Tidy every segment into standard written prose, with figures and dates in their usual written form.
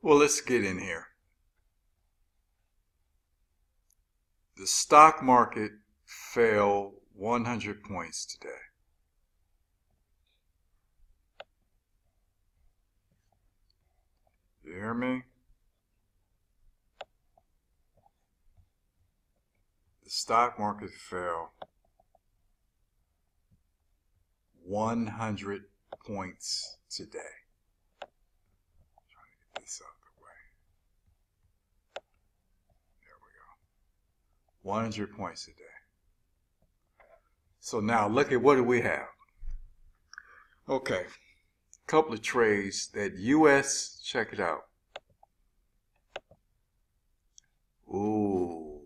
Well, let's get in here. The stock market fell 100 points today. You hear me? The stock market fell 100 points today. Trying to get this out of the way. There we go. 100 points today. So now look at what do we have. Okay. Couple of trades. That US, check it out. Ooh,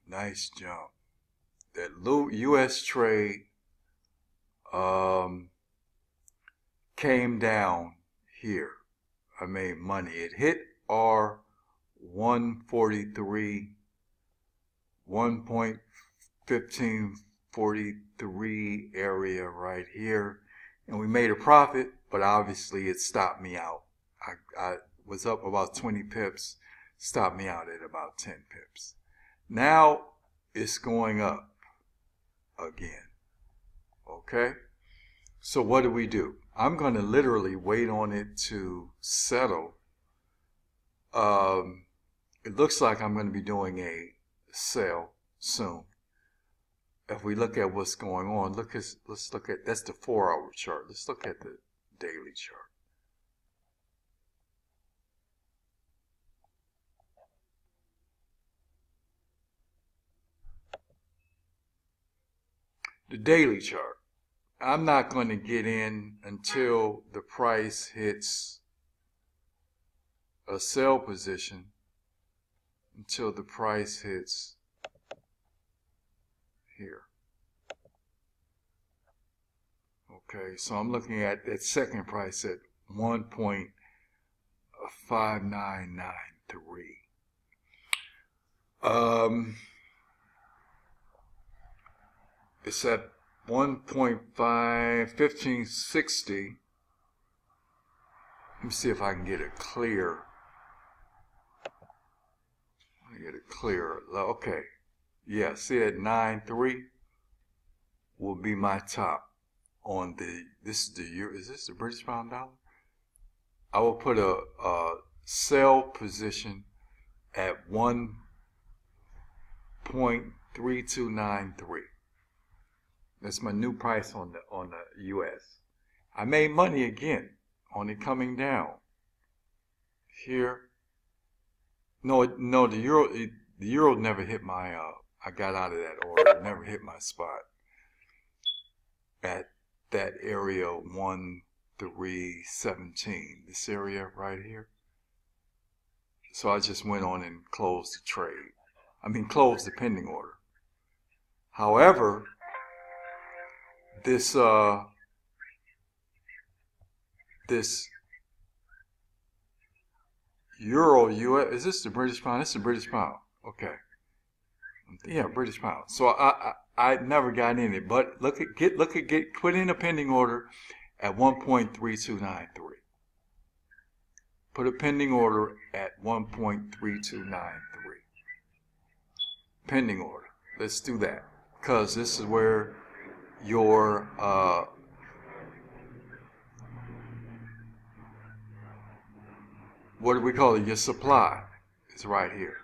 nice jump. That US trade came down here. I made money. It hit our 143, 1.1543 area right here. And we made a profit, but obviously it stopped me out. I was up about 20 pips, stopped me out at about 10 pips. Now it's going up again. Okay? So what do? I'm going to literally wait on it to settle. It looks like I'm going to be doing a sell soon. If we look at what's going on, let's look at, that's the 4-hour chart. Let's look at the daily chart. The daily chart. I'm not going to get in until the price hits a sell position, until the price hits here. Okay, so I'm looking at that second price at 1.5993. It's at 1560. Let me see if I can get it clear. Okay. Yeah, see at 9.3 will be my top on this is the euro. Is this the British pound dollar? I will put a sell position at 1.3293. That's my new price on the US. I made money again on it coming down. Here. No, the euro never hit my I got out of that order. It never hit my spot at that area 1317. This area right here. So I just went on and closed the trade. Closed the pending order. However, this euro US, is this the British pound? This is the British pound. Okay. Yeah, British pound. So I never got in it, but put in a pending order at 1.3293. Put a pending order at 1.3293. Pending order. Let's do that, because this is where your what do we call it? Your supply is right here.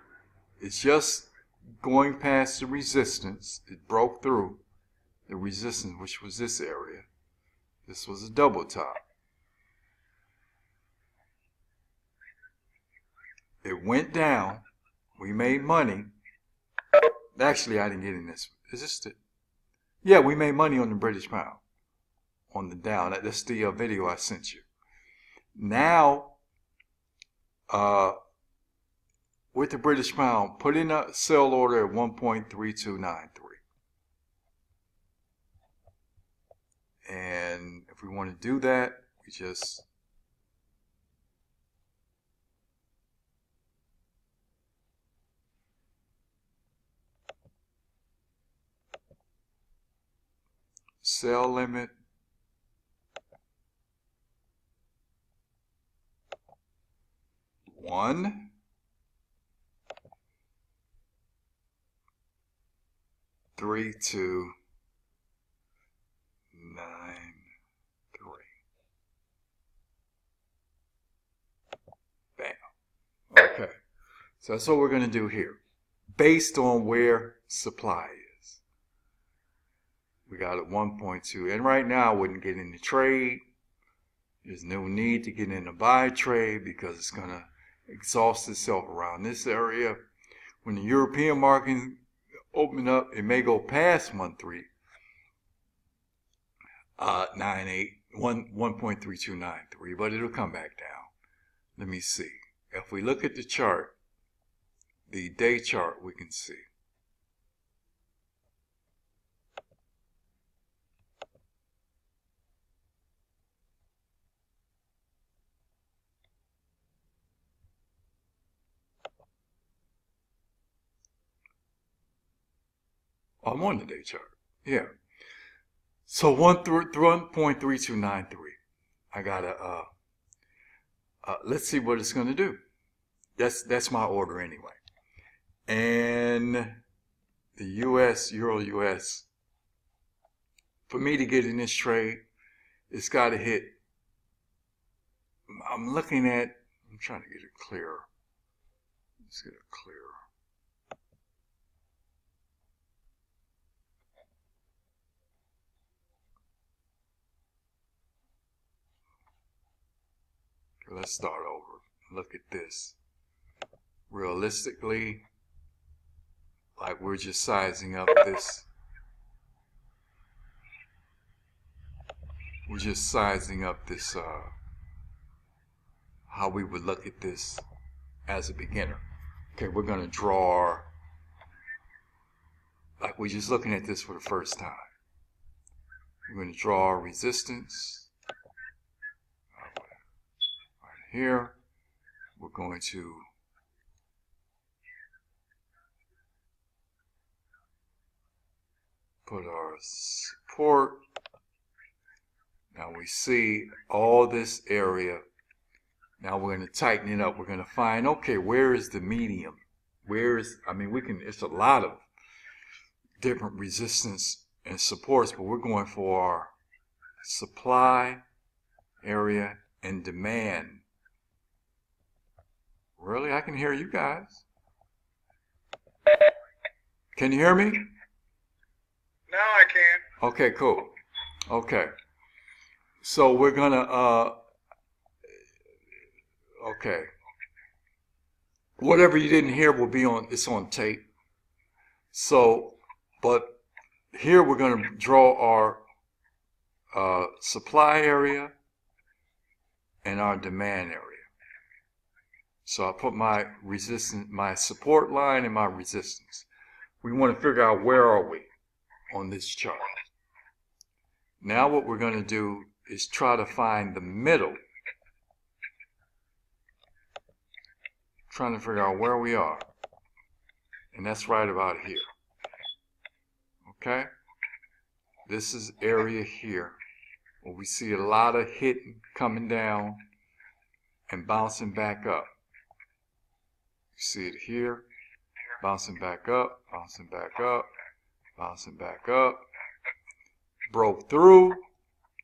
It's just going past the resistance. It broke through the resistance, which was this area. This was a double top. It went down. We made money. Actually, I didn't get in this. Is this the? Yeah, we made money on the British pound. On the down. That's the video I sent you. Now, with the British pound, put in a sell order at 1.3293. And if we want to do that, we just sell limit 1, 3, 2, 9, 3. Bam. Okay. So that's what we're going to do here, based on where supply is. We got it 1.2, and right now I wouldn't get in the trade. There's no need to get in a buy trade because it's going to exhaust itself around this area. When the European market open up, it may go past 1.3293, but it'll come back down. Let me see. If we look at the chart, the day chart, we can see. I'm on the day chart. Yeah. So 1.3293. I gotta let's see what it's gonna do. That's my order anyway. And the US, Euro US, for me to get in this trade, it's gotta hit. I'm trying to get it clearer. Let's get it clearer. Let's start over. Look at this. Realistically, like we're just sizing up this. We're just sizing up this, how we would look at this as a beginner. Okay, we're going to draw, like we're just looking at this for the first time. We're going to draw resistance. Here, we're going to put our support. Now we see all this area. Now we're going to tighten it up. We're going to find, okay, where is the medium? It's a lot of different resistance and supports, but we're going for our supply area and demand. Really? I can hear you guys. Can you hear me? Now I can. Okay, cool. Okay. So we're gonna, okay. Whatever you didn't hear will be it's on tape. So, but here we're gonna draw our supply area and our demand area. So I put my resistance, my support line and my resistance. We want to figure out where are we on this chart. Now what we're going to do is try to find the middle. Trying to figure out where we are. And that's right about here. Okay? This is area here where we see a lot of hitting, coming down and bouncing back up. You see it here, bouncing back up, bouncing back up, bouncing back up. Broke through,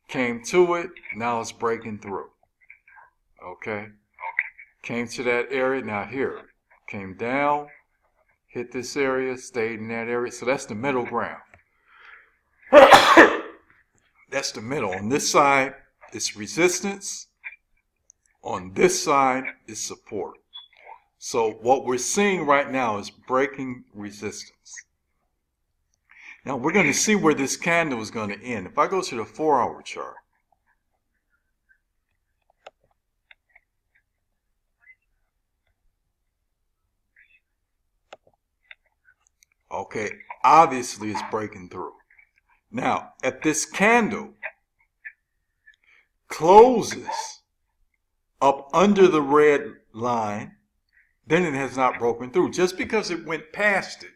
came to it, now it's breaking through. Okay? Came to that area, now here. Came down, hit this area, stayed in that area. So that's the middle ground. That's the middle. On this side, it's resistance. On this side is support. So what we're seeing right now is breaking resistance. Now we're going to see where this candle is going to end. If I go to the 4-hour chart, okay, obviously it's breaking through. Now, if this candle closes up under the red line, then it has not broken through. Just because it went past it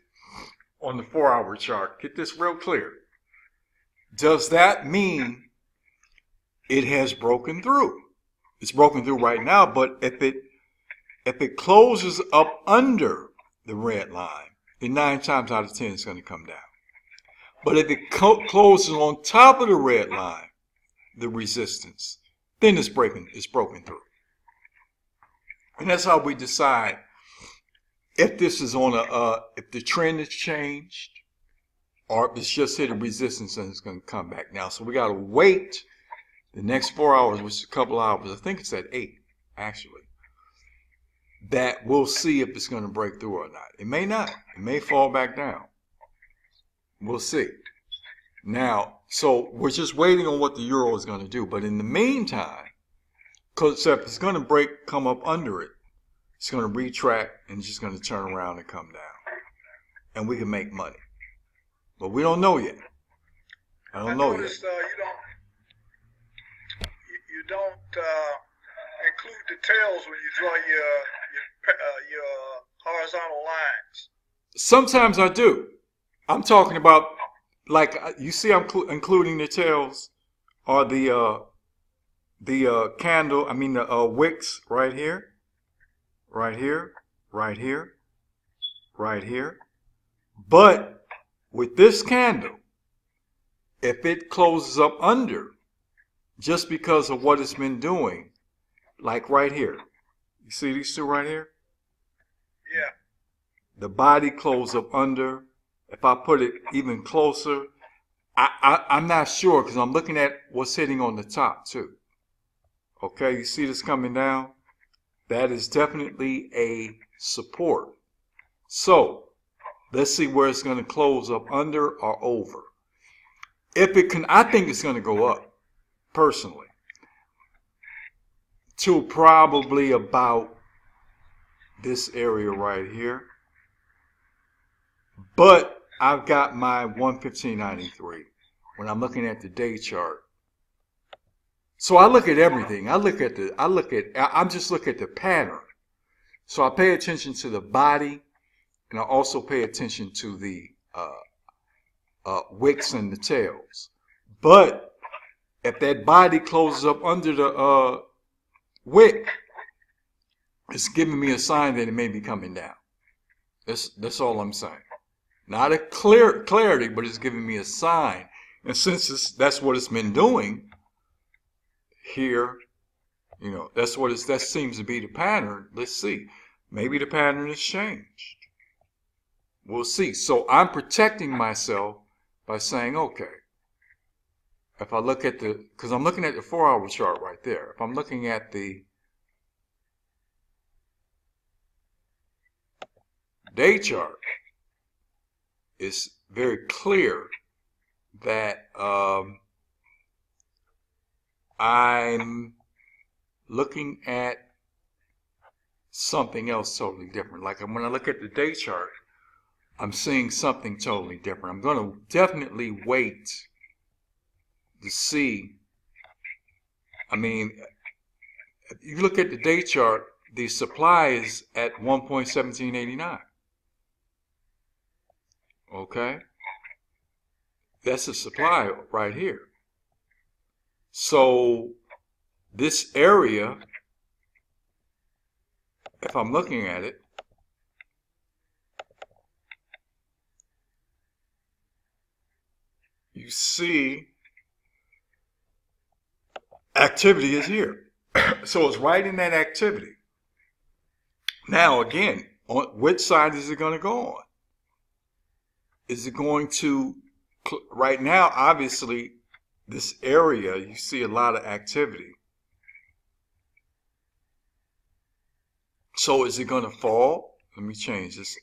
on the 4-hour chart, get this real clear. Does that mean it has broken through? It's broken through right now, but if it If it closes up under the red line, then 9 times out of 10 it's going to come down. But if it closes on top of the red line, the resistance, then it's broken through. And that's how we decide if this is on if the trend has changed, or if it's just hit a resistance and it's going to come back now. So we got to wait the next 4 hours, which is a couple hours. I think it's at 8, actually. That we'll see if it's going to break through or not. It may not. It may fall back down. We'll see. Now, so we're just waiting on what the euro is going to do. But in the meantime, because if it's going to come up under it, it's going to retract and it's just going to turn around and come down. And we can make money. But we don't know yet. I noticed, you don't include the tails when you draw your horizontal lines. Sometimes I do. I'm talking about, like, you see I'm including the tails or the candle, I mean the wicks right here, right here, right here, right here. But with this candle, if it closes up under, just because of what it's been doing, like right here, you see these two right here? Yeah. The body closed up under. If I put it even closer, I'm not sure because I'm looking at what's hitting on the top too. Okay, you see this coming down? That is definitely a support. So let's see where it's going to close up under or over. If it can, I think it's going to go up, personally, to probably about this area right here. But I've got my 115.93 when I'm looking at the day chart. So I look at everything. I'm just looking at the pattern. So I pay attention to the body, and I also pay attention to the wicks and the tails. But if that body closes up under the wick, it's giving me a sign that it may be coming down. That's all I'm saying. Not a clarity, but it's giving me a sign. And since that's what it's been doing here, you know, that seems to be the pattern. Let's see. Maybe the pattern has changed. We'll see. So I'm protecting myself by saying, okay, if I look at because I'm looking at the 4-hour chart right there. If I'm looking at the day chart, it's very clear that I'm looking at something else totally different. Like when I look at the day chart, I'm seeing something totally different. I'm going to definitely wait to see. I mean, if you look at the day chart, the supply is at 1.1789. Okay? That's the supply right here. So this area, if I'm looking at it, you see activity is here. So it's right in that activity. Now again, on which side is it going to go on? Is it going to, right now, obviously, this area, you see a lot of activity. So is it going to fall? Let me change this.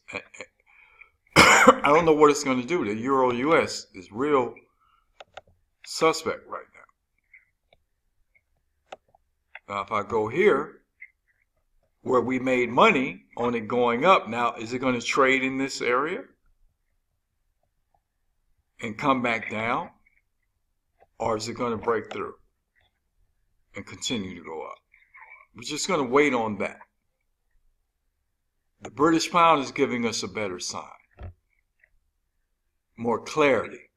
I don't know what it's going to do. The Euro US is real suspect right now. Now, if I go here, where we made money on it going up, now, is it going to trade in this area and come back down? Or is it going to break through and continue to go up? We're just going to wait on that. The British pound is giving us a better sign. More clarity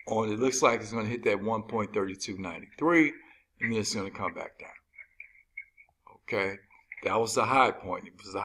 on it. Looks like it's going to hit that 1.3293 and then it's going to come back down. Okay? That was the high point. It was the